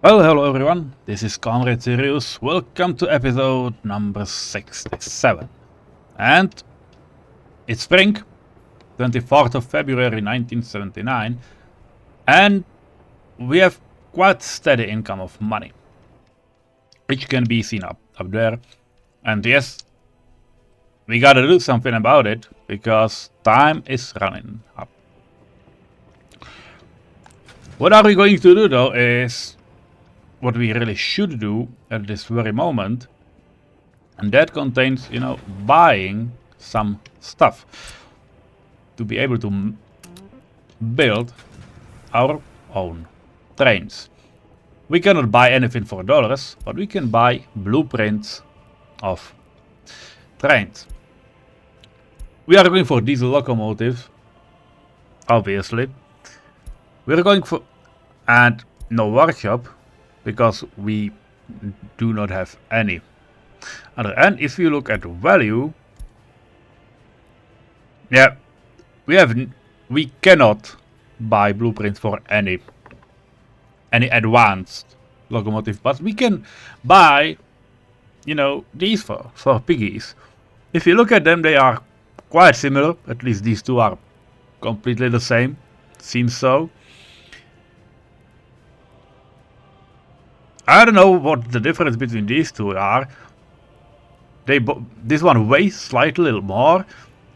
Well, hello everyone, this is comrade-Sirius. Welcome to episode number 67. And it's spring, 24th of February 1979, and we have quite steady income of money, which can be seen up there. And yes, we gotta do something about it, because time is running up. What are we going to do though is what we really should do at this very moment, and that contains, buying some stuff to be able to build our own trains. We cannot buy anything for dollars, but we can buy blueprints of trains. We are going for diesel locomotives, obviously. We're going for, and no workshop, because we do not have any other. And if you look at the value, yeah, we cannot buy blueprints for any advanced locomotive, but we can buy, these for piggies. If you look at them, they are quite similar. At least these two are completely the same. Seems so. I don't know what the difference between these two are. This one weighs slightly little more,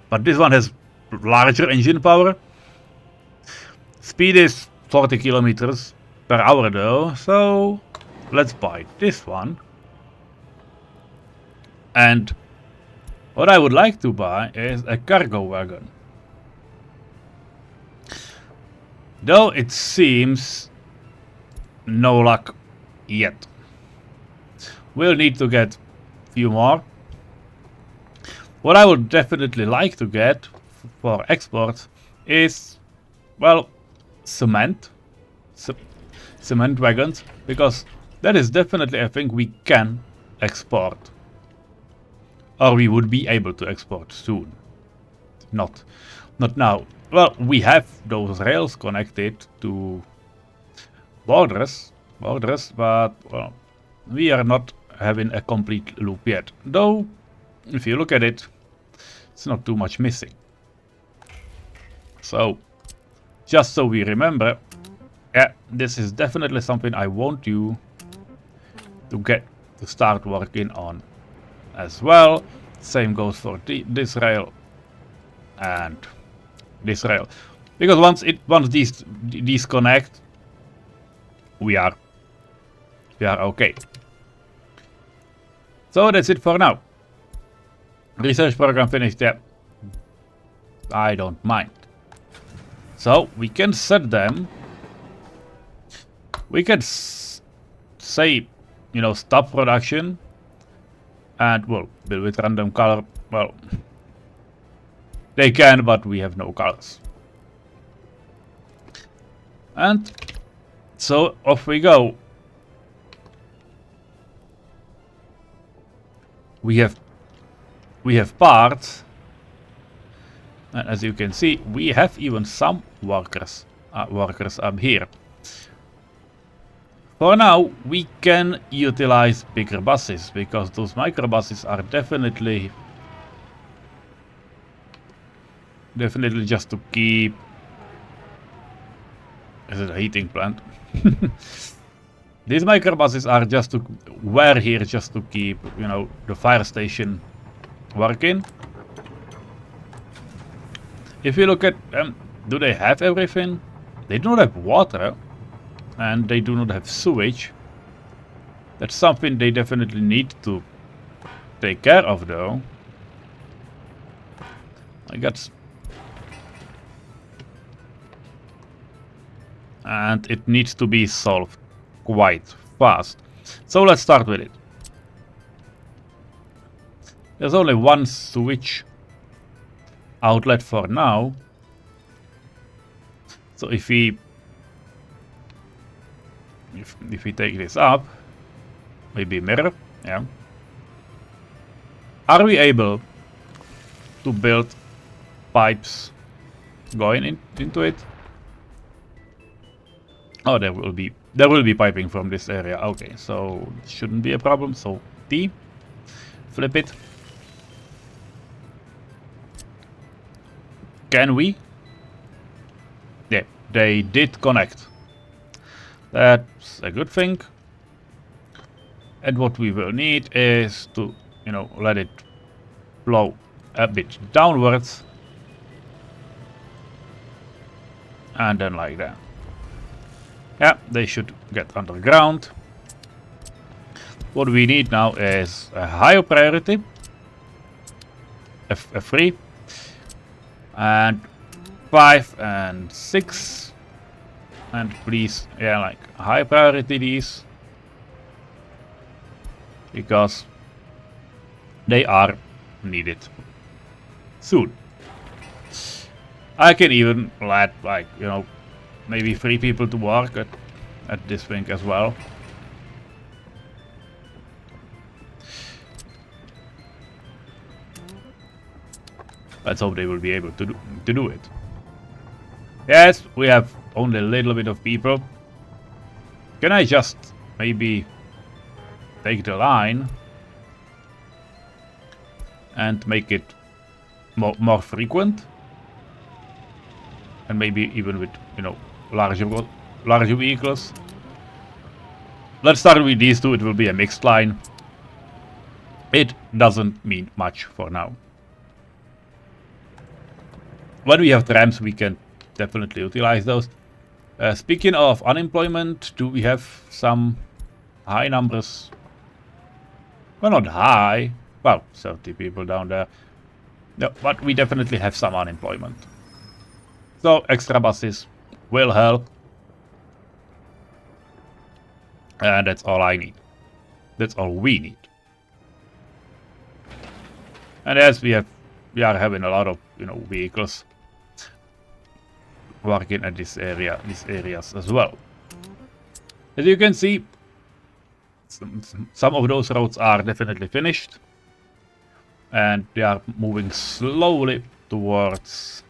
but this one has larger engine power. Speed is 40 kilometers per hour though, so let's buy this one. And what I would like to buy is a cargo wagon. Though it seems no luck yet. We'll need to get a few more. What I would definitely like to get for export is, well, cement wagons, because that is definitely a thing we can export, or we would be able to export soon. Not now. Well, we have those rails connected to borders, but well, we are not having a complete loop yet. Though, if you look at it, it's not too much missing. So, just so we remember, yeah, this is definitely something I want you to start working on as well. Same goes for this rail and this rail, because once these connect, we are okay. So that's it for now. Research program finished. Yeah, I don't mind. So we can set them. We can say, stop production, and well, build with random color. Well, they can, but we have no colors. And so off we go. We have parts, and as you can see, we have even some workers up here. For now, we can utilize bigger buses, because those microbuses are definitely just to keep. Is it a heating plant? These microbuses are just to keep, the fire station working. If you look at them, do they have everything? They do not have water, and they do not have sewage. That's something they definitely need to take care of though. And it needs to be solved quite fast. So let's start with it. There's only one switch outlet for now. So if we take this up, maybe mirror, yeah. Are we able to build pipes going into it? Oh, there will be There will be piping from this area. Okay, so shouldn't be a problem. So T, flip it. Can we? Yeah, they did connect. That's a good thing. And what we will need is to, you know, let it flow a bit downwards. And then like that. Yeah, they should get underground. What we need now is a higher priority. F3. And 5 and 6. And please, yeah, like high priority these. Because they are needed soon. I can even let, like, you know, maybe 3 people to work at this thing as well. Let's hope they will be able to do it. Yes, we have only a little bit of people. Can I just maybe take the line and make it more frequent? And maybe even with, you know, larger vehicles. Let's start with these two. It will be a mixed line. It doesn't mean much for now. When we have trams, we can definitely utilize those. Speaking of unemployment, do we have some high numbers? Well, not high. Well, 30 people down there. No, but we definitely have some unemployment. So extra buses will help. And that's all I need. That's all we need. And as we are having a lot of, you know, vehicles working at these areas as well. As you can see, some of those roads are definitely finished. And they are moving slowly towards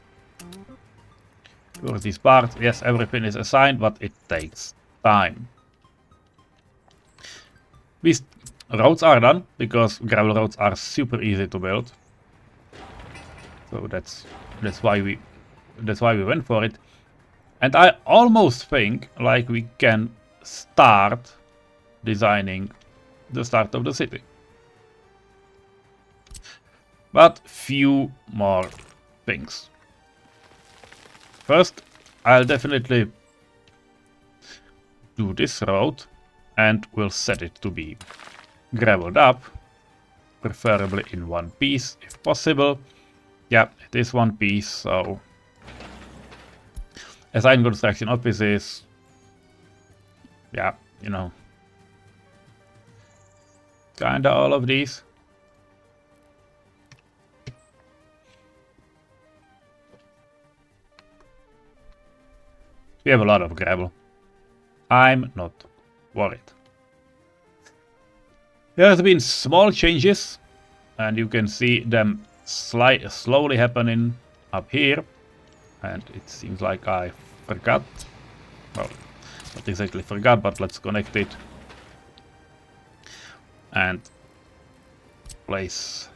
these parts. Yes, everything is assigned, but it takes time. These roads are done because gravel roads are super easy to build. So that's why we went for it. And I almost think like we can start designing the start of the city. But few more things. First, I'll definitely do this road and we'll set it to be gravelled up, preferably in one piece if possible. Yeah, it is one piece, so assign construction offices. Yeah, you know, kinda all of these. We have a lot of gravel. I'm not worried. There have been small changes, and you can see them slowly happening up here. And it seems like I forgot. Well, not exactly forgot, but let's connect it. And place.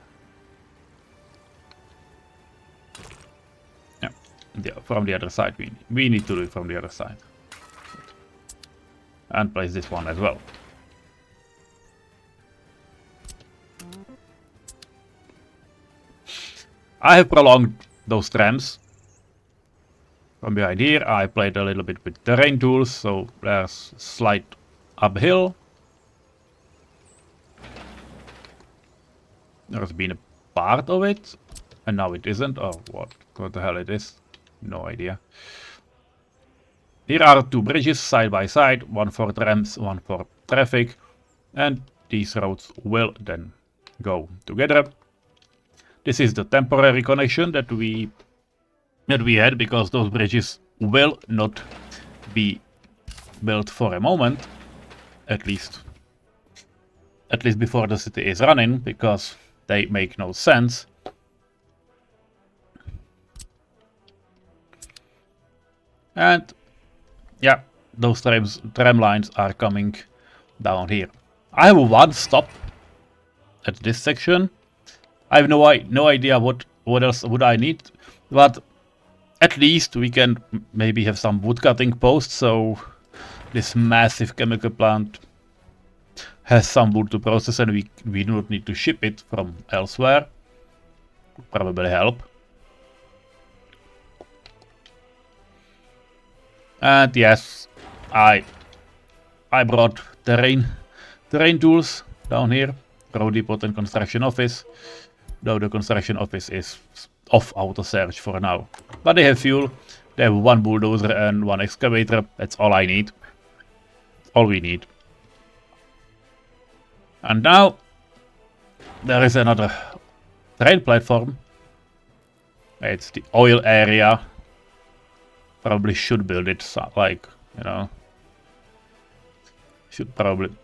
Yeah, from the other side. We need to do it from the other side. And place this one as well. I have prolonged those trams. From behind here, I played a little bit with terrain tools, so there's slight uphill. There's been a part of it, and now it isn't, or what the hell it is. No idea. Here are 2 bridges side by side, one for trams, one for traffic, and these roads will then go together. This is the temporary connection that we had, because those bridges will not be built for a moment, at least before the city is running, because they make no sense. And yeah, those tram lines are coming down here. I have one stop at this section. I have no idea what else would I need, but at least we can maybe have some wood cutting posts, so this massive chemical plant has some wood to process and we do not need to ship it from elsewhere. Would probably help. And yes, I brought terrain tools down here. Road depot and construction office. Though the construction office is off auto search for now. But they have fuel. They have one bulldozer and one excavator. That's all I need. All we need. And now there is another train platform. It's the oil area. Probably should build it like, you know. Should probably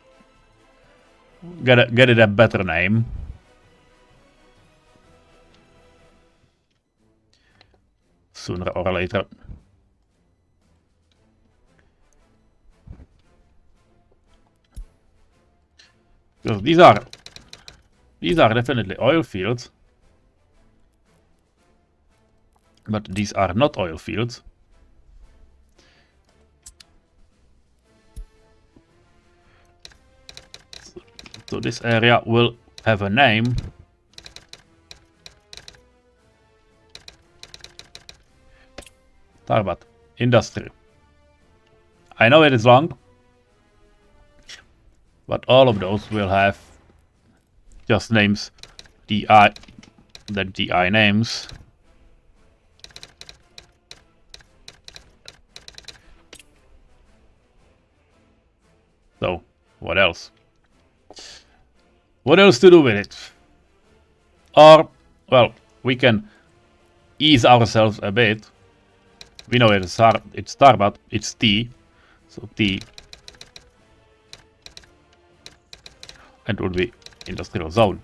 get it a better name. Sooner or later. Because these are definitely oil fields. But these are not oil fields. So this area will have a name. Tarbat Industry. I know it is long, but all of those will have just names. DI, then DI names. So, what else? What else to do with it? Or, well, we can ease ourselves a bit. We know it's Tarbat, it's T. So T. And it would be industrial zone.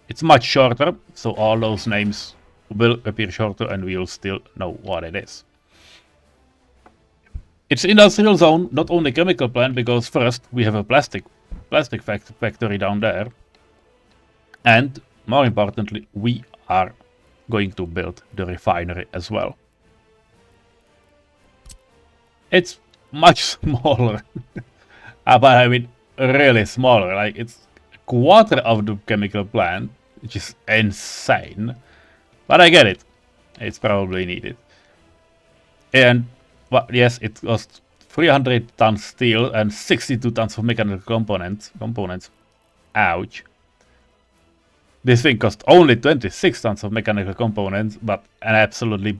It's much shorter, so all those names will appear shorter and we will still know what it is. It's industrial zone, not only chemical plant, because first we have a plastic factory down there. And more importantly, we are going to build the refinery as well. It's much smaller, but I mean really smaller. Like it's a quarter of the chemical plant, which is insane. But I get it. It's probably needed. And well, yes, it cost 300 tons steel and 62 tons of mechanical components. Ouch. This thing cost only 26 tons of mechanical components, but an absolutely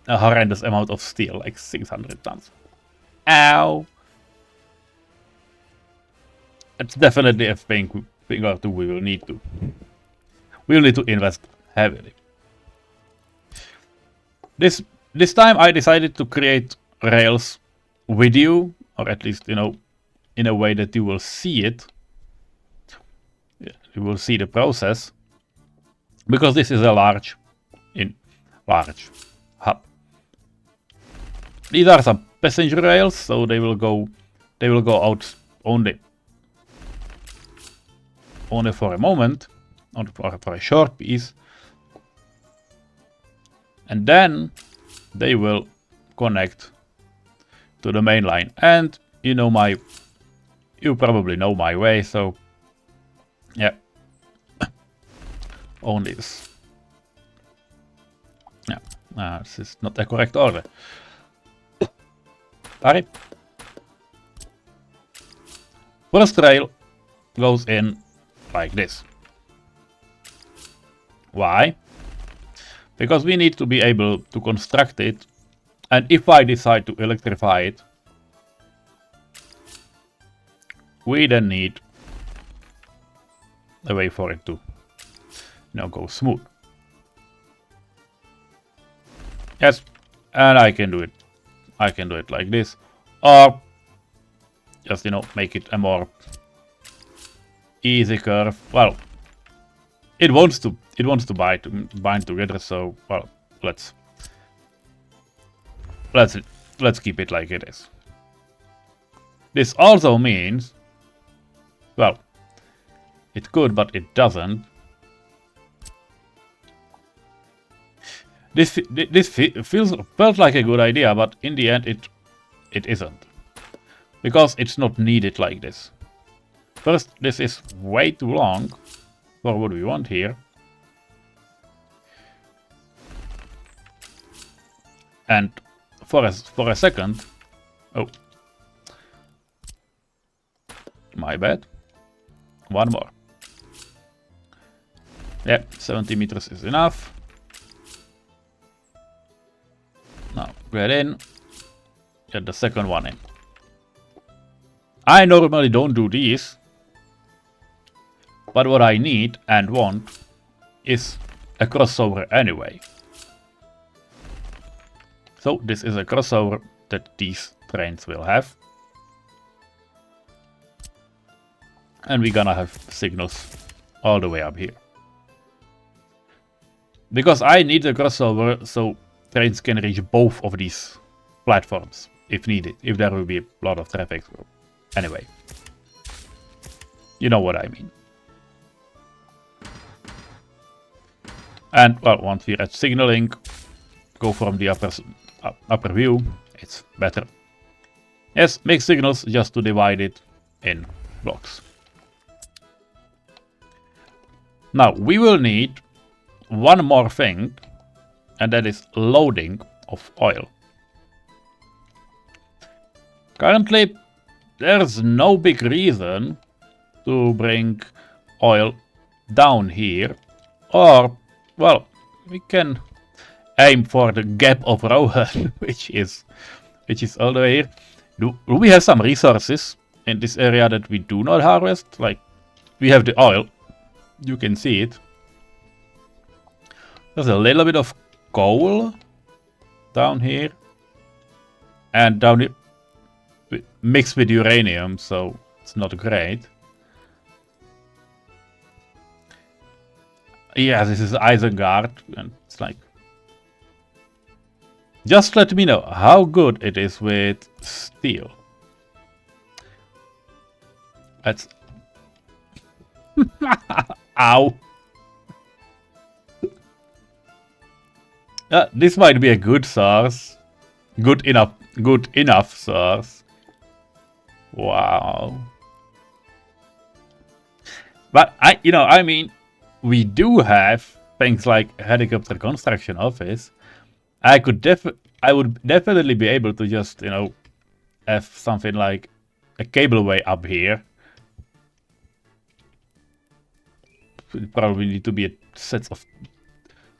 horrendous amount of steel, like 600 tons. Ow! It's definitely a thing we will need to. We'll need to invest heavily. This time I decided to create rails with you, or at least, you know, in a way that you will see it. Yeah, you will see the process. Because this is a large hub. These are some passenger rails, so they will go out only for a moment, or for a short piece. And then they will connect to the main line. And you probably know my way, so yeah. Only this. Yeah, this is not the correct order. Sorry. First rail goes in like this. Why? Because we need to be able to construct it, and if I decide to electrify it, we then need a way for it to go smooth. Yes, and I can do it. I can do it like this, or just make it a more easy curve. Well, it wants to bind together. So well, let's keep it like it is. This also means, well, it could, but it doesn't. This felt like a good idea, but in the end it isn't. Because it's not needed like this. First, this is way too long for what we want here. And for a second... Oh. My bad. One more. Yeah, 70 meters is enough. Now, get in. Get the second one in. I normally don't do these. But what I need and want is a crossover anyway. So this is a crossover that these trains will have. And we're gonna have signals all the way up here. Because I need a crossover so trains can reach both of these platforms if needed, if there will be a lot of traffic. Anyway, you know what I mean. And well, once we're at signaling, go from the upper view, it's better. Yes, make signals just to divide it in blocks. Now we will need one more thing, and that is loading of oil. Currently, there's no big reason to bring oil down here, or, well, we can aim for the gap of Rohan, which is all the way here. Do we have some resources in this area that we do not harvest? Like, we have the oil, you can see it. There's a little bit of coal down here, and down here mixed with uranium, so it's not great. Yeah, this is Isengard, and it's like, just let me know how good it is with steel. That's ow. This might be a good source. Good enough source. Wow. But I mean, we do have things like helicopter construction office. I would definitely be able to just, have something like a cableway up here. It probably need to be a set of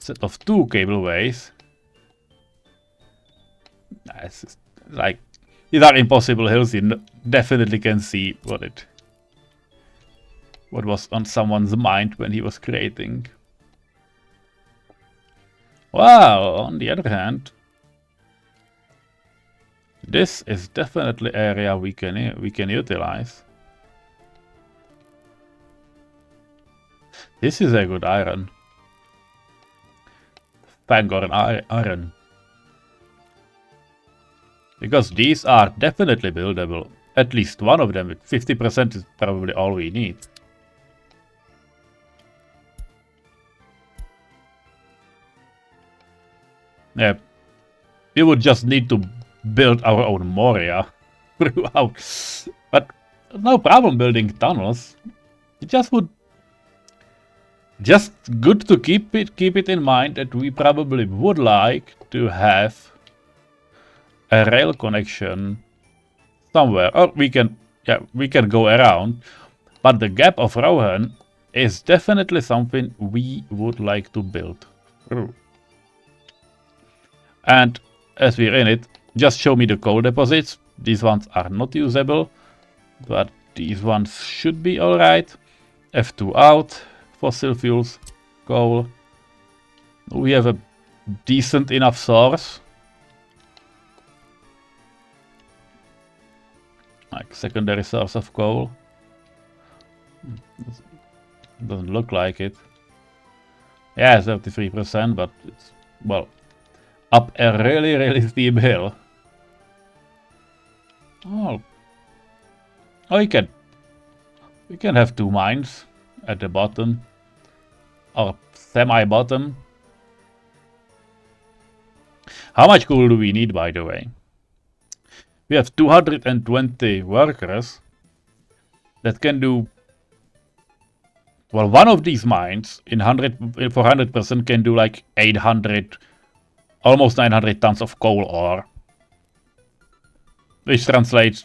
2 cableways. It's just, like, these are impossible hills. You definitely can see what was on someone's mind when he was creating. Well, on the other hand, this is definitely area we can utilize. This is a good iron. Fangor iron. Because these are definitely buildable. At least one of them with 50% is probably all we need. Yeah, we would just need to build our own Moria throughout. But no problem building tunnels. It just good to keep it in mind that we probably would like to have a rail connection somewhere. Or we can go around. But the gap of Rohan is definitely something we would like to build through. And as we're in it, just show me the coal deposits. These ones are not usable, but these ones should be alright. F2 out, fossil fuels, coal. We have a decent enough source. Like secondary source of coal. Doesn't look like it. Yeah, 33%, but it's, well, up a really steep hill. Oh. Oh, we can have 2 mines at the bottom, or semi-bottom. How much coal do we need, by the way? We have 220 workers that can do. Well, one of these mines in 400% can do like 800, almost 900 tons of coal ore, which translates,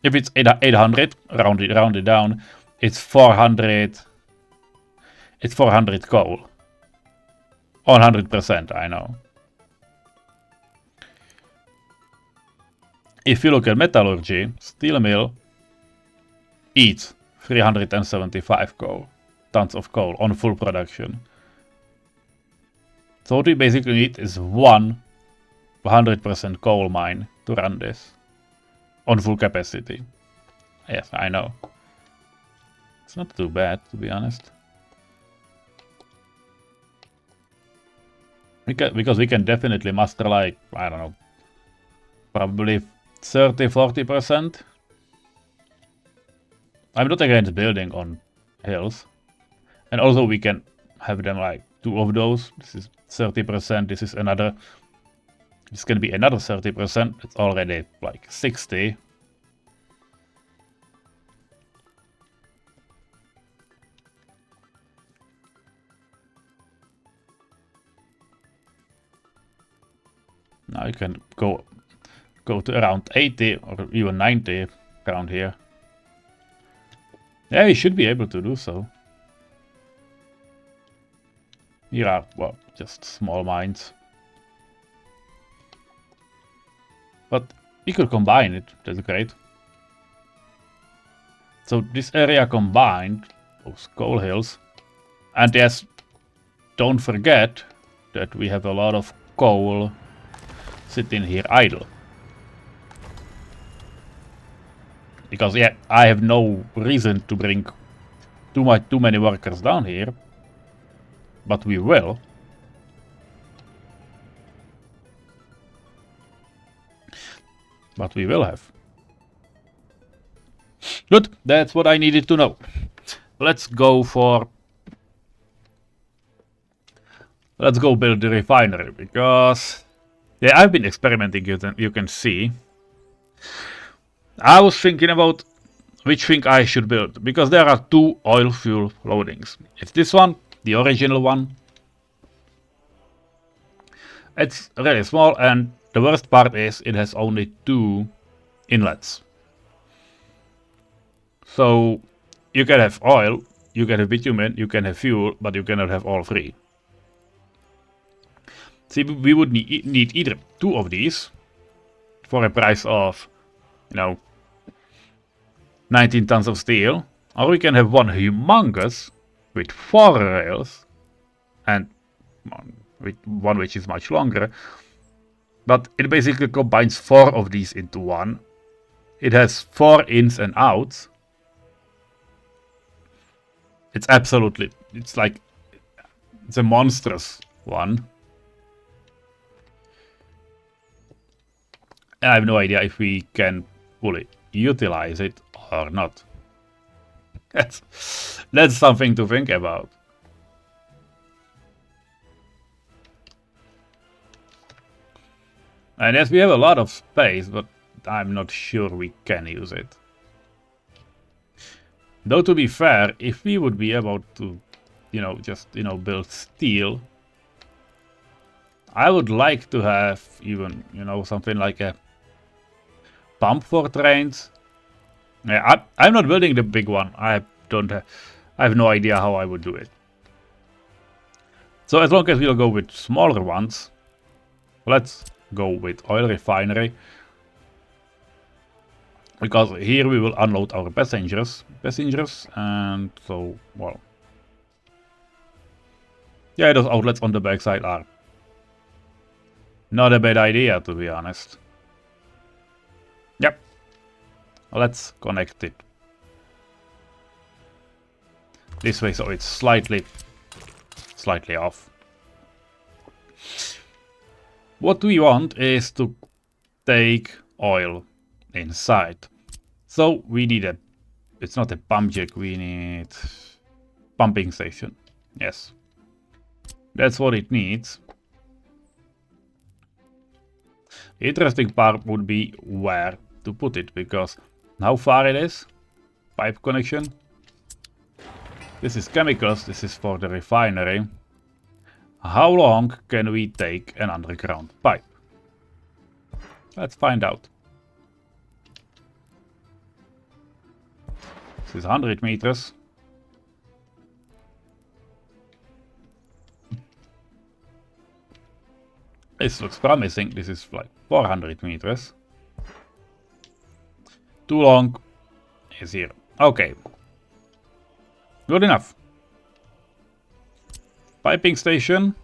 if it's 800, round it down, it's 400. It's 400 coal. 100%, I know. If you look at metallurgy, steel mill eats 375 tons of coal on full production. So what we basically need is one 100% coal mine to run this on full capacity. Yes, I know. It's not too bad, to be honest. Because we can definitely muster like, I don't know, probably 30-40%. I'm not against building on hills. And also we can have them like 2 of those. This is 30%, this is another. This can be another 30%. It's already like 60. Now you can go to around 80 or even 90 around here. Yeah, we should be able to do so. Here are, well, just small mines. But we could combine it, that's great. So this area combined, those coal hills. And yes, don't forget that we have a lot of coal sitting here idle. Because yeah, I have no reason to bring too many workers down here. But we will. But we will have. Good, that's what I needed to know. Let's go build the refinery, because yeah, I've been experimenting, you can see. I was thinking about which thing I should build, because there are 2 oil fuel loadings. It's this one, the original one. It's really small, and the worst part is it has only 2 inlets. So you can have oil, you can have bitumen, you can have fuel, but you cannot have all 3. See, we would need either 2 of these for a price of, 19 tons of steel, or we can have one humongous with 4 rails and with one which is much longer, but it basically combines 4 of these into one. It has 4 ins and outs. It's a monstrous one. And I have no idea if we can fully utilize it or not. That's something to think about. And yes, we have a lot of space, but I'm not sure we can use it. Though to be fair, if we would be able to, build steel, I would like to have even, something like a pump for trains. Yeah, I'm not building the big one. I have no idea how I would do it. So as long as we'll go with smaller ones, let's go with oil refinery. Because here we will unload our passengers, and so, well. Yeah, those outlets on the backside are not a bad idea, to be honest. Yep. Let's connect it this way, so it's slightly off. What we want is to take oil inside. So we need a, it's not a pump jack, we need pumping station. Yes, that's what it needs. The interesting part would be where to put it, because how far it is, pipe connection. This is chemicals, this is for the refinery. How long can we take an underground pipe? Let's find out. This is 100 meters. This looks promising. This is like 400 meters. Too long is here. Okay. Good enough. Piping station.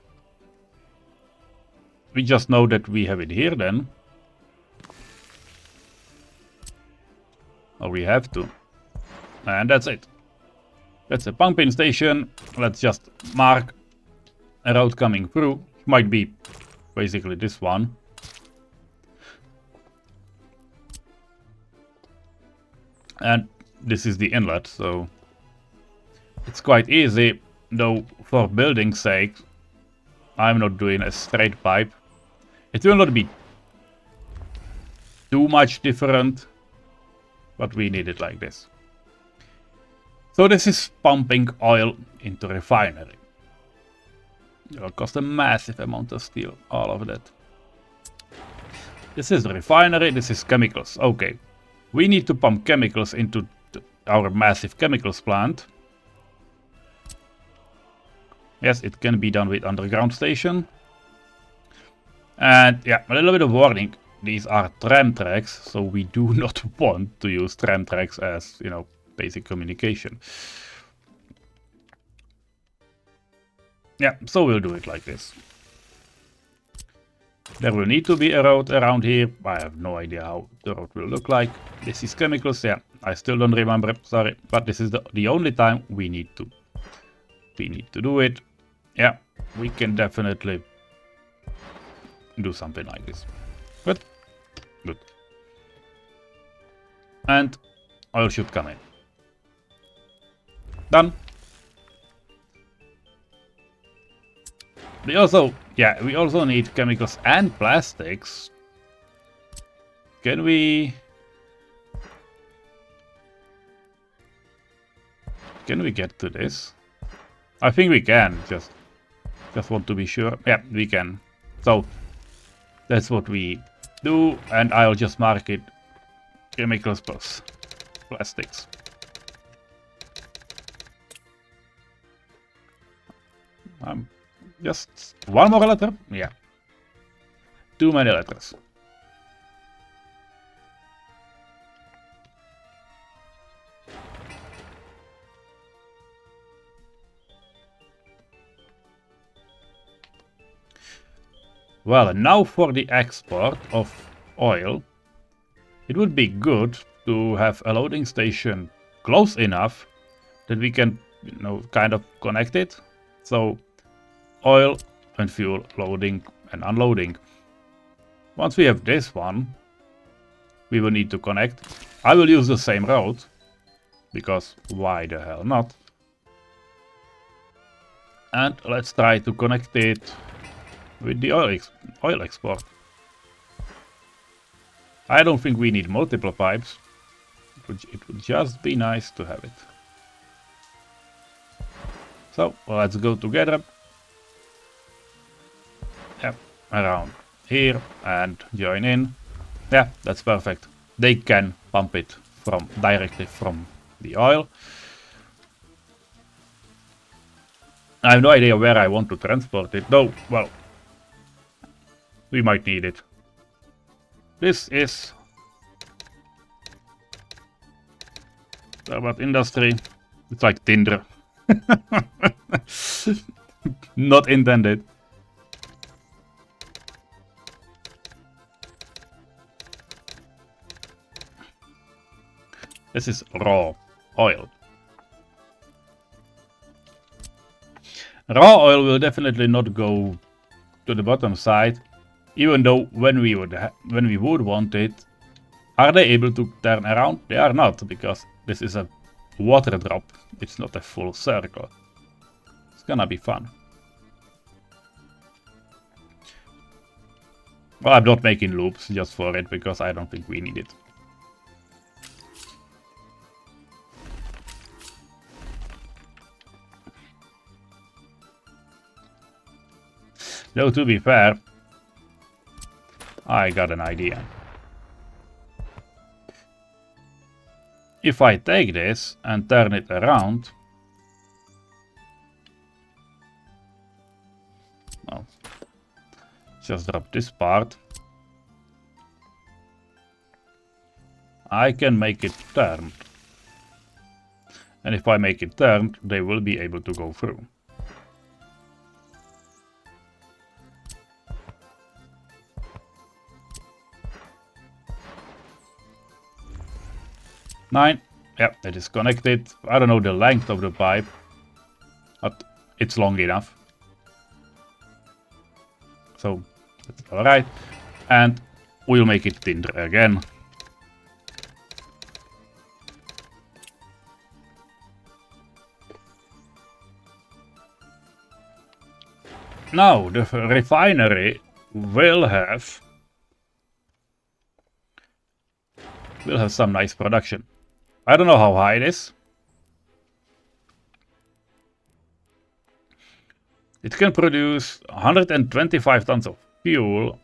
We just know that we have it here then. Or we have to. And that's it. That's a pumping station. Let's just mark a road coming through. Might be basically this one. And this is the inlet, so it's quite easy, though for building's sake, I'm not doing a straight pipe. It will not be too much different, but we need it like this. So this is pumping oil into refinery. It will cost a massive amount of steel, all of that. This is the refinery, this is chemicals. Okay, we need to pump chemicals into our massive chemicals plant. Yes, it can be done with underground station. And yeah, a little bit of warning. These are tram tracks, so we do not want to use tram tracks as, you know, basic communication. Yeah, so we'll do it like this. There will need to be a road around here. I have no idea how the road will look like. This is chemicals, yeah. I still don't remember, sorry. But this is the only time we need to do it. Yeah, we can definitely do something like this. Good. Good. And oil should come in. Done. We also need chemicals and plastics. Can we get to this? I think we can. Just want to be sure. Yeah, we can. So that's what we do, and I'll just mark it chemicals plus plastics. Just one more letter? Yeah. Too many letters. Well, and now for the export of oil. It would be good to have a loading station close enough that we can, you know, kind of connect it. So oil and fuel loading and unloading. Once we have this one, we will need to connect. I will use the same road, because why the hell not? And let's try to connect it with the oil export. I don't think we need multiple pipes. It would just be nice to have it. So let's go together. Yeah, around here and join in. Yeah, that's perfect. They can pump it directly from the oil. I have no idea where I want to transport it, though. Well, we might need it. This is about industry. It's like Tinder. Not intended. This is raw oil. Raw oil will definitely not go to the bottom side, even though when we would want it, Are they able to turn around? They are not, because this is a water drop. It's not a full circle. It's gonna be fun. Well, I'm not making loops just for it, because I don't think we need it. Though, to be fair, I got an idea. If I take this and turn it around, well, just drop this part, I can make it turned. And if I make it turned, they will be able to go through. Nine. Yep, it is connected. I don't know the length of the pipe, but it's long enough. So that's alright. And we'll make it thinner again. Now the refinery will have some nice production. I don't know how high it is. It can produce 125 tons of fuel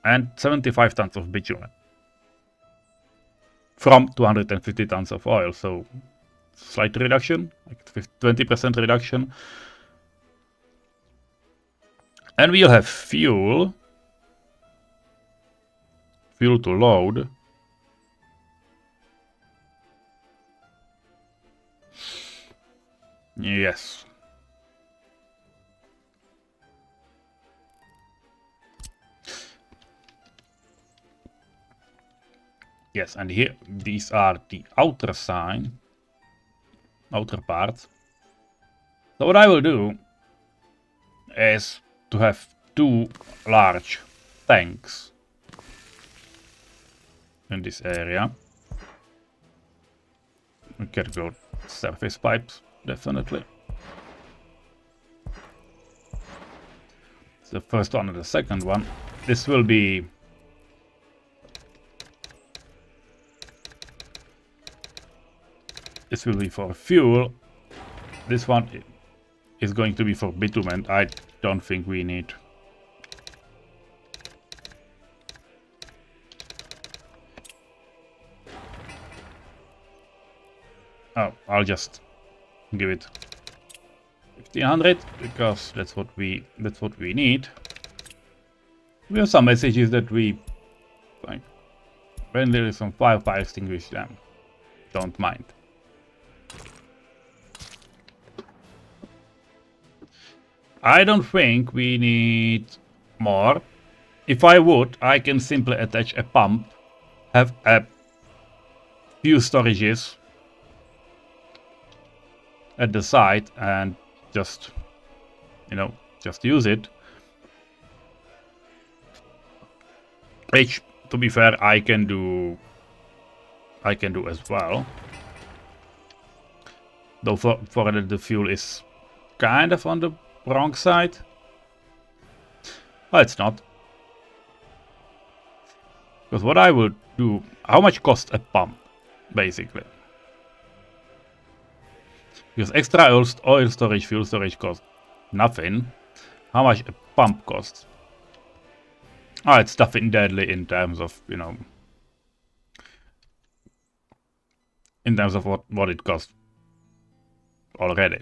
and 75 tons of bitumen from 250 tons of oil. So slight reduction, like 20% reduction. And we'll have fuel to load. Yes. Yes, and here these are the outer parts. So what I will do is to have two large tanks in this area. We can go surface pipes, definitely. The first one and the second one. This will be for fuel. This one is going to be for bitumen. I don't think we need. Oh, I'll just give it 1500 because that's what we need. We have some messages that we like when there is some fire extinguish them. Don't mind. I don't think we need more. If I would, I can simply attach a pump, have a few storages at the side and just, just use it. Which, to be fair, I can do as well. Though for the fuel is kind of on the wrong side. Well, it's not. Because what I will do, how much costs a pump, basically? Because extra oil storage, fuel storage costs nothing. How much a pump costs? Oh, it's nothing deadly in terms of, in terms of what it costs already.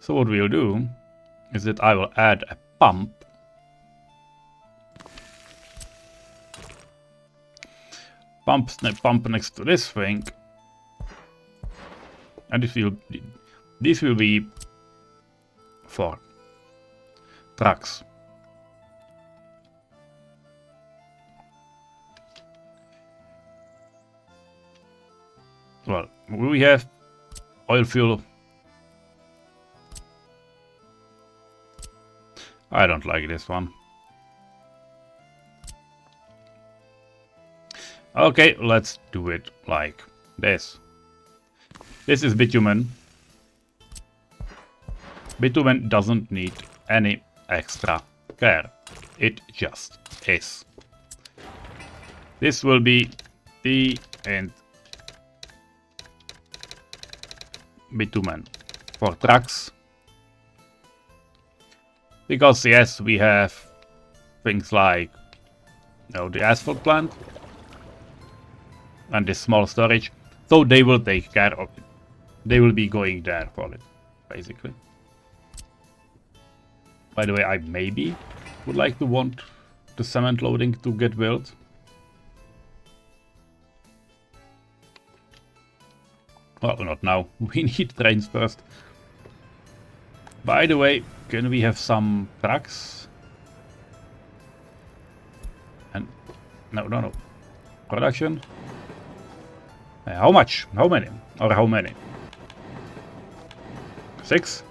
So what we'll do is that I will add a pump. Pump next to this thing. And this will be for trucks. Well, we have oil fuel. I don't like this one. Okay, let's do it like this. This is bitumen. Bitumen doesn't need any extra care. It just is. This will be the end bitumen for trucks. Because yes, we have things like the asphalt plant and this small storage, so they will take care of it. They will be going there for it, basically. By the way, I maybe would like to want the cement loading to get built. Well, not now. We need trains first. By the way, can we have some trucks? And no. Production. How much? How many? Or how many? 6?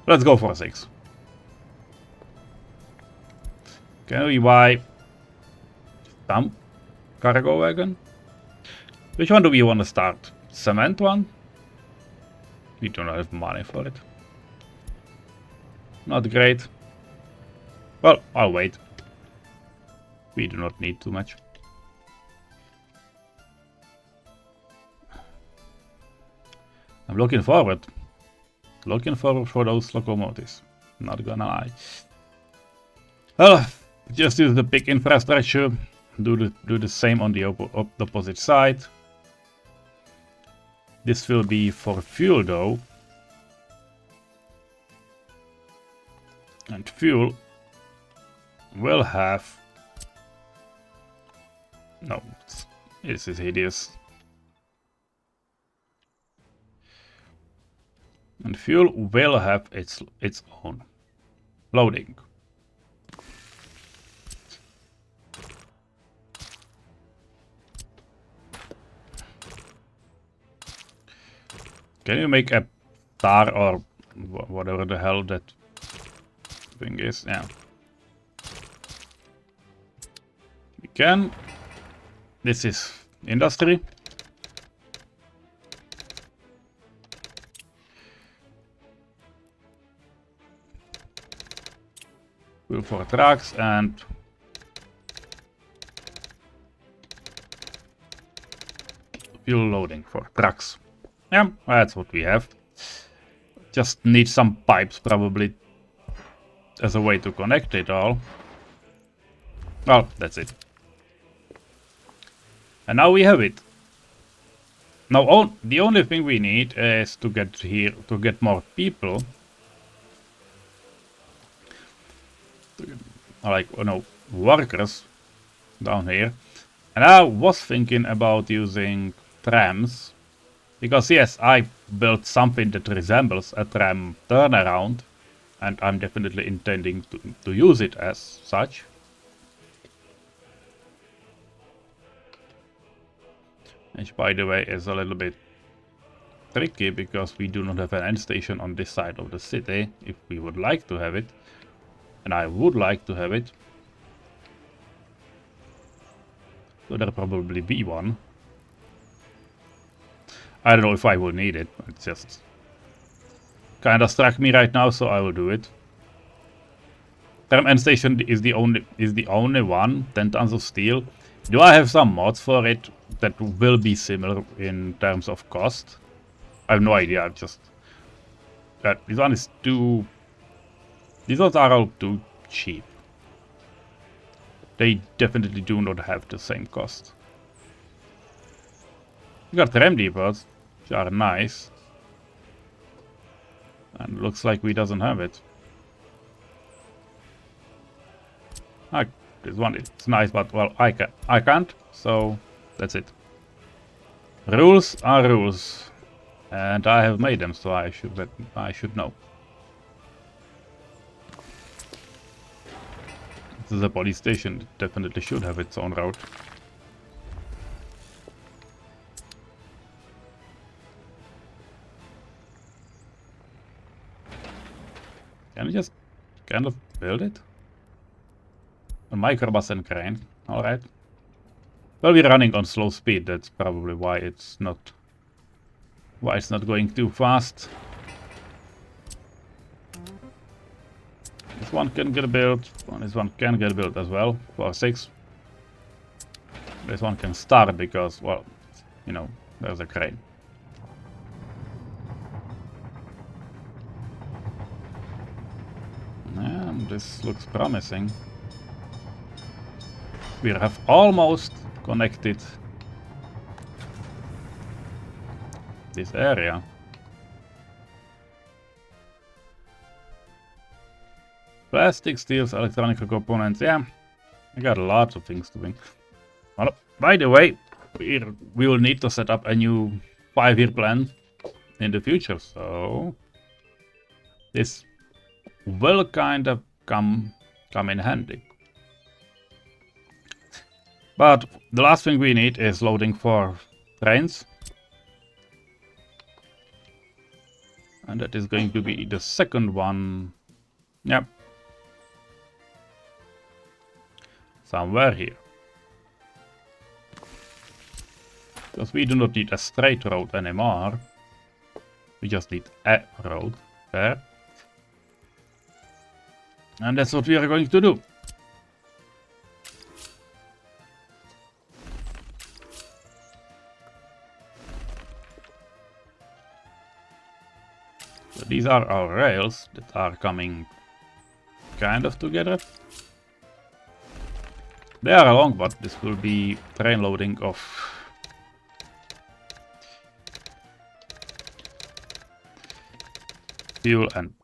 Let's go for 6. Can we buy some cargo wagon? Which one do we want to start? Cement one? We do not have money for it. Not great. Well, I'll wait. We do not need too much. I'm looking forward. Looking forward for those locomotives. Not gonna lie. Well, just use the big infrastructure. Do the same on the opposite side. This will be for fuel though. And fuel will have... No, this is hideous. And fuel will have its own loading. Can you make a tar or whatever the hell that thing is? Yeah. We can. This is industry. Fuel for trucks and fuel loading for trucks. Yeah, that's what we have. Just need some pipes probably as a way to connect it all. Well, that's it. And now we have it. Now the only thing we need is to get here, to get more people. Like, workers down here. And I was thinking about using trams. Because yes, I built something that resembles a tram turnaround. And I'm definitely intending to use it as such. Which, by the way, is a little bit tricky because we do not have an end station on this side of the city. If we would like to have it. And I would like to have it. So there'll probably be one. I don't know if I will need it. It just kind of struck me right now, so I will do it. Tram end station is the only one. 10 tons of steel. Do I have some mods for it that will be similar in terms of cost? I have no idea. Just that this one is too. These ones are all too cheap. They definitely do not have the same cost. We got tram depots, which are nice. And looks like we doesn't have it. This one is nice, but well, I can't, so that's it. Rules are rules, and I have made them, so I should know. This is a police station. It definitely should have its own route. Can we just kind of build it? A microbus and crane. Alright. Well, we're running on slow speed. That's probably why it's not going too fast. This one can get built. This one can get built as well for 6. This one can start because, well, you know, there's a crane. And this looks promising. We have almost connected this area. Plastic, steels, electronic components. Yeah, I got lots of things doing. Well, by the way, we will need to set up a new 5-year plan in the future, so this will kind of come in handy. But the last thing we need is loading for trains. And that is going to be the second one. Yep. Somewhere here. Because we do not need a straight road anymore. We just need a road there. And that's what we are going to do. So these are our rails that are coming kind of together. They are long, but this will be train loading of fuel and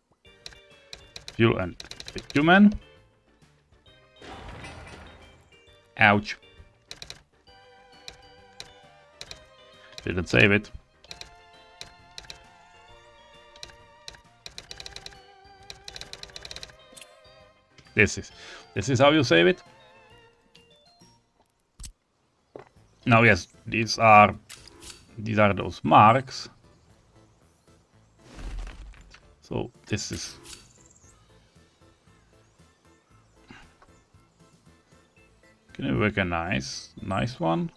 bitumen. Ouch. Didn't save it. This is how you save it. Now yes, these are those marks. So this is can you make a nice one?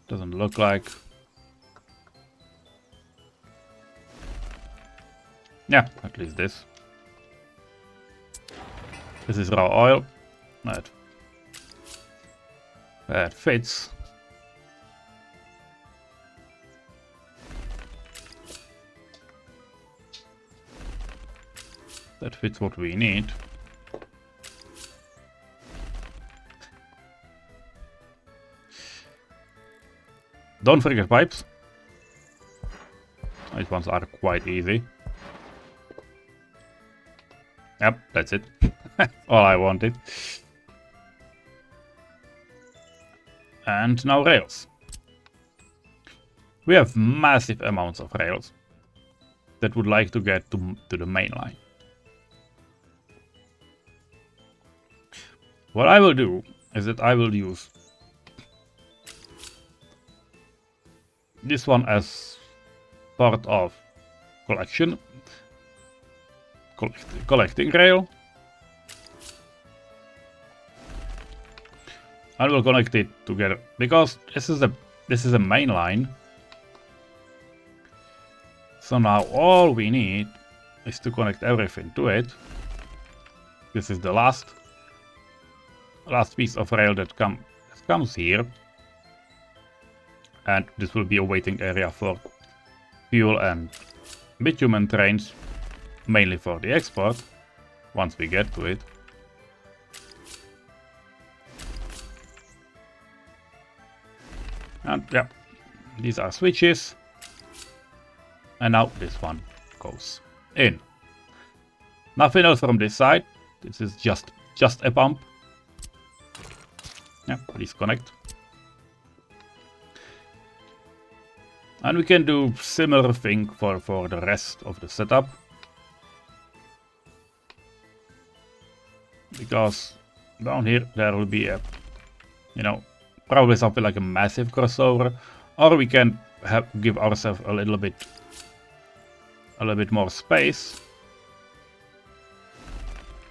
Doesn't look like. Yeah, at least this. This is raw oil. That fits. That fits what we need. Don't forget pipes. These ones are quite easy. Yep, that's it. All I wanted. And now rails. We have massive amounts of rails that would like to get to the main line. What I will do is that I will use this one as part of collecting rail. I will connect it together because this is a main line. So now all we need is to connect everything to it. This is the last piece of rail that comes here. And this will be a waiting area for fuel and bitumen trains, mainly for the export, once we get to it. And yeah, these are switches. And now this one goes in. Nothing else from this side. This is just a pump. Yeah, please connect. And we can do similar thing for the rest of the setup. Because down here there will be a, probably something like a massive crossover, or we can give ourselves a little bit more space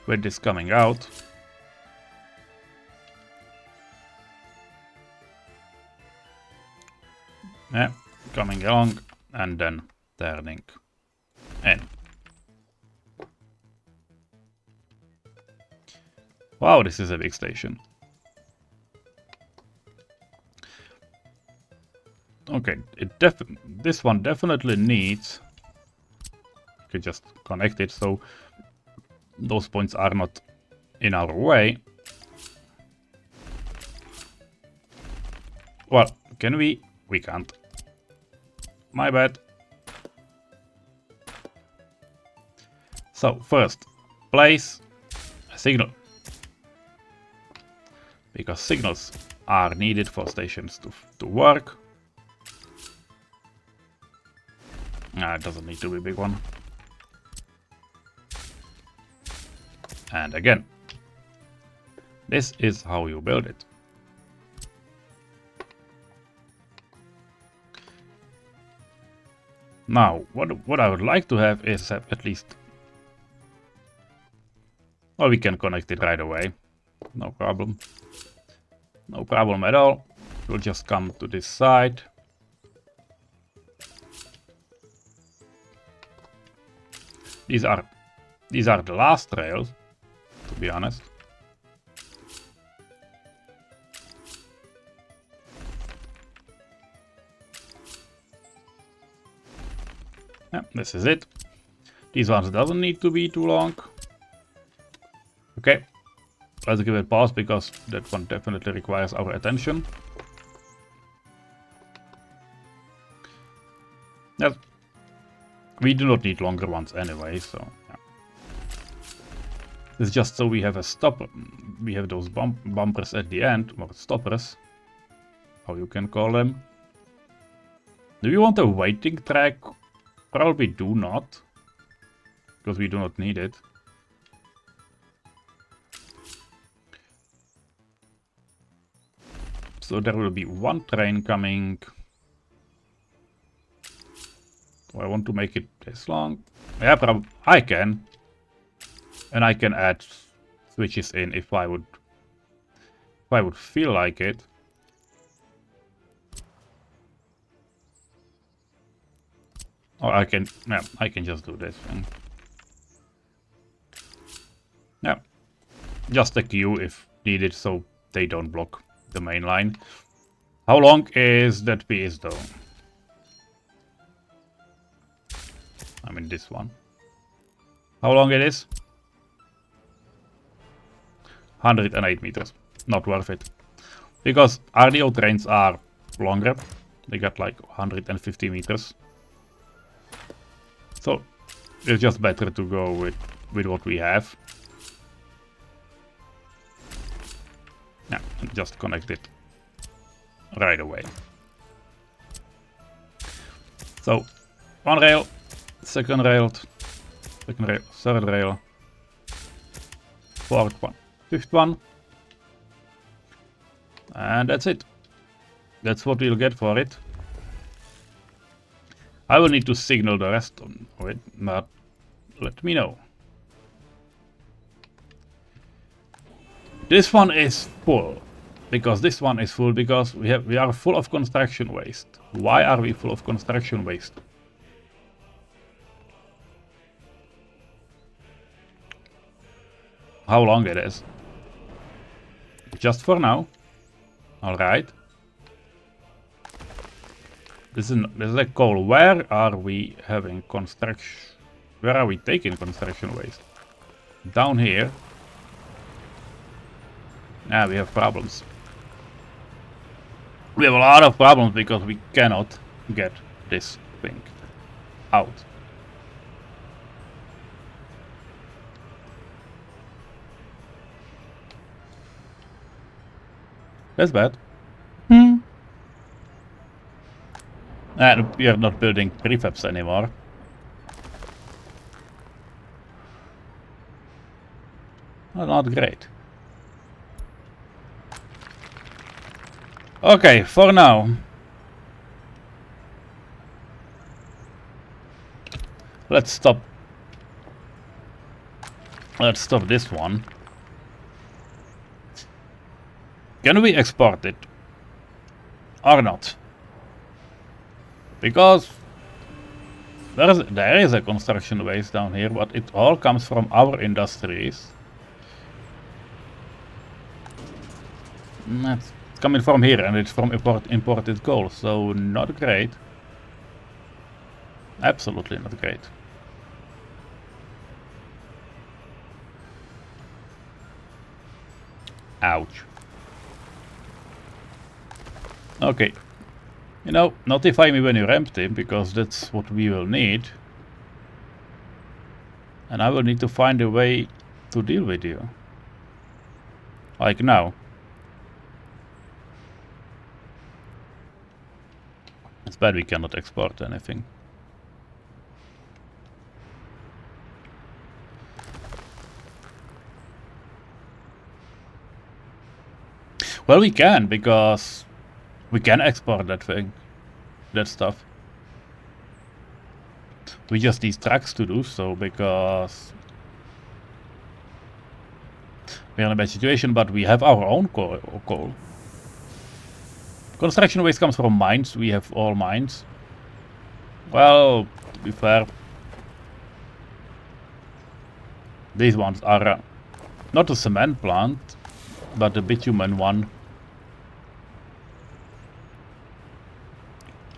with this coming out. Yeah, coming along and then turning in. Wow, this is a big station. Okay, this one definitely needs. You can just connect it so those points are not in our way. Well, can we? We can't. My bad. So first, place a signal. Because signals are needed for stations to work. It doesn't need to be a big one. And again, this is how you build it. Now, what I would like to have is at least... Well, we can connect it right away. No problem. No problem at all. We'll just come to this side. These are the last rails, to be honest. Yeah, this is it. These ones doesn't need to be too long. Okay, let's give it a pause because that one definitely requires our attention. Yes. We do not need longer ones anyway, so yeah. It's just so we have a stop. We have those bumpers at the end, or stoppers, how you can call them. Do you want a waiting track? Probably do not, because we do not need it. So there will be one train coming. Do I want to make it this long? Yeah, probably I can. And I can add switches in if I would feel like it. Or I can just do this thing. Yeah. Just a queue if needed so they don't block the main line. How long is that piece though? I mean this one. How long it is? 108 meters. Not worth it. Because RDO trains are longer. They got like 150 meters. So it's just better to go with what we have. Yeah, and just connect it right away. So one rail, second rail, third rail, fourth one, fifth one, and that's it. That's what we'll get for it. I will need to signal the rest of it, but let me know. This one is full, because this one is full because we are full of construction waste. Why are we full of construction waste? How long it is? Just for now. All right. This is a call. Where are we having construction? Where are we taking construction waste? Down here. Yeah, we have problems. We have a lot of problems because we cannot get this thing out. That's bad. And we are not building prefabs anymore. Well, not great. Okay, for now. Let's stop. Let's stop this one. Can we export it? Or not? Because there is a construction waste down here, but it all comes from our industries. It's coming from here, and it's from imported coal, so not great. Absolutely not great. Ouch. Okay. You know, notify me when you're empty, because that's what we will need. And I will need to find a way to deal with you. Like now. It's bad we cannot export anything. Well, we can, because we can export that thing, that stuff. We just need trucks to do so, because we're in a bad situation, but we have our own coal. Construction waste comes from mines. We have all mines. Well, to be fair, these ones are not a cement plant, but a bitumen one.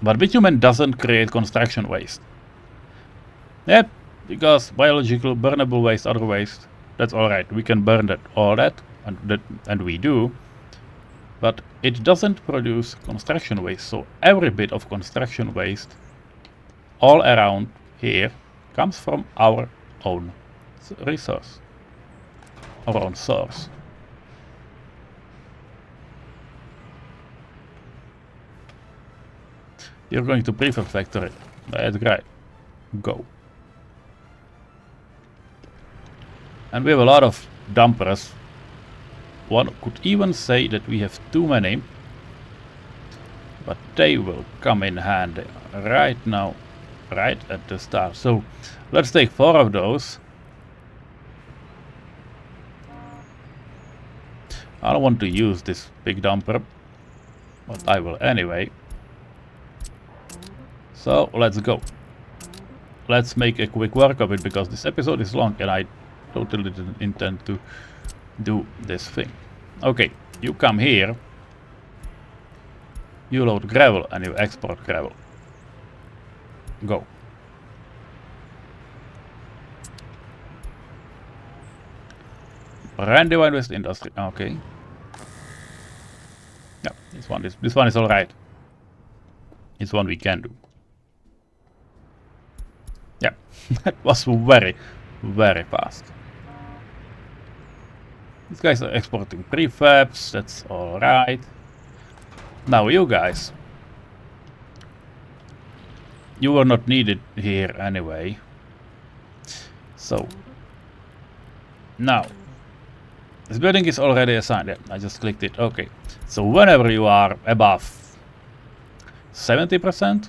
But bitumen doesn't create construction waste. Yep, because biological, burnable waste, other waste, that's alright. We can burn all that, and we do. But it doesn't produce construction waste. So every bit of construction waste all around here comes from our own resource, our own source. You're going to prefab factory. That's great. Go. And we have a lot of dumpers. One could even say that we have too many. But they will come in handy right now, right at the start. So let's take 4 of those. I don't want to use this big dumper, but I will anyway. So let's go. Let's make a quick work of it, because this episode is long and I totally didn't intend to do this thing. Okay, you come here. You load gravel and you export gravel. Go. Brandywine West Industry. Okay. Yeah, this one is all right. It's one we can do. Yeah, that was very, very fast. These guys are exporting prefabs. That's all right. Now you guys, you were not needed here anyway. So now this building is already assigned. Yeah, I just clicked it. Okay. So whenever you are above 70%,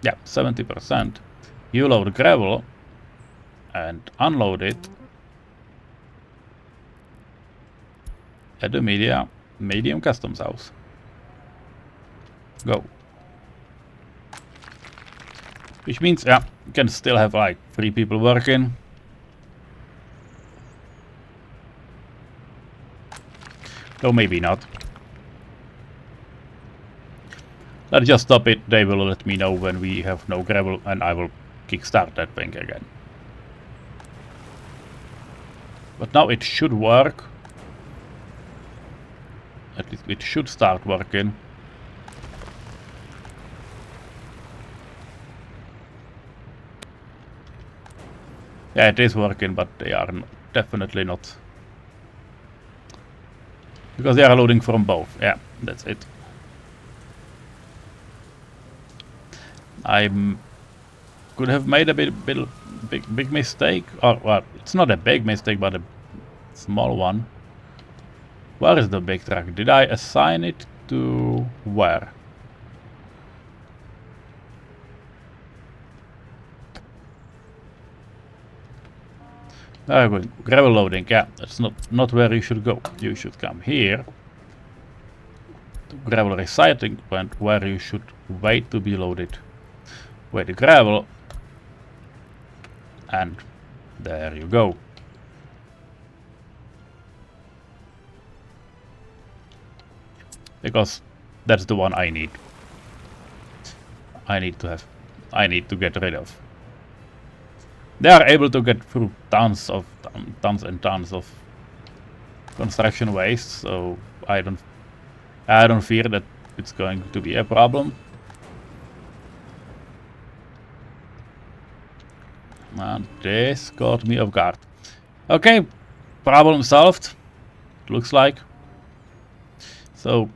yeah, 70%, you load gravel and unload it at the medium customs house. Go. Which means, yeah, you can still have like 3 people working. Though maybe not. Let's just stop it. They will let me know when we have no gravel, and I will kickstart that thing again. But now it should work. At least it should start working. Yeah, it is working, but they are definitely not. Because they are loading from both. Yeah, that's it. I could have made a big mistake. Or, well, it's not a big mistake, but a small one. Where is the big truck? Did I assign it to where? There we go. Gravel loading. Yeah, that's not where you should go. You should come here gravel recycling plant where you should wait to be loaded with the gravel, and there you go. Because that's the one I need. I need to get rid of. They are able to get through tons and tons of construction waste, so I don't fear that it's going to be a problem. And this caught me off guard. Okay, problem solved. Looks like. So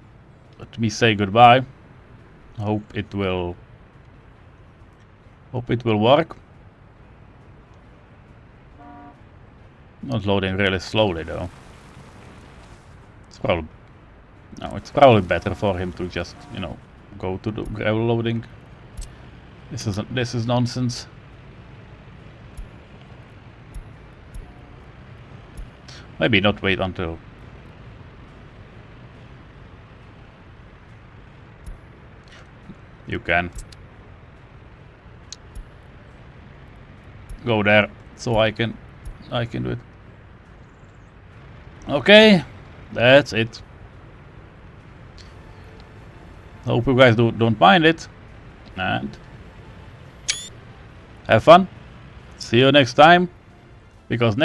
let me say goodbye. Hope it will work. Not loading really slowly though. It's probably better for him to just, you know, go to the gravel loading. This is nonsense. Maybe not wait until you can go there, so I can do it. Okay, that's it. Hope you guys don't mind it, and have fun. See you next time, because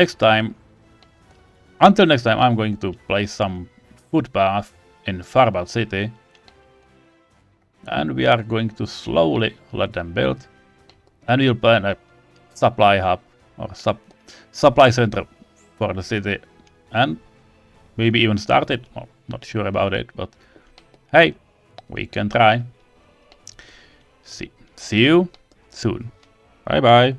until next time I'm going to place some footpath in Farbat City, and we are going to slowly let them build, and we'll plan a supply hub or supply center for the city, and maybe even start it. Well, not sure about it, but hey, we can try. See you soon. Bye bye.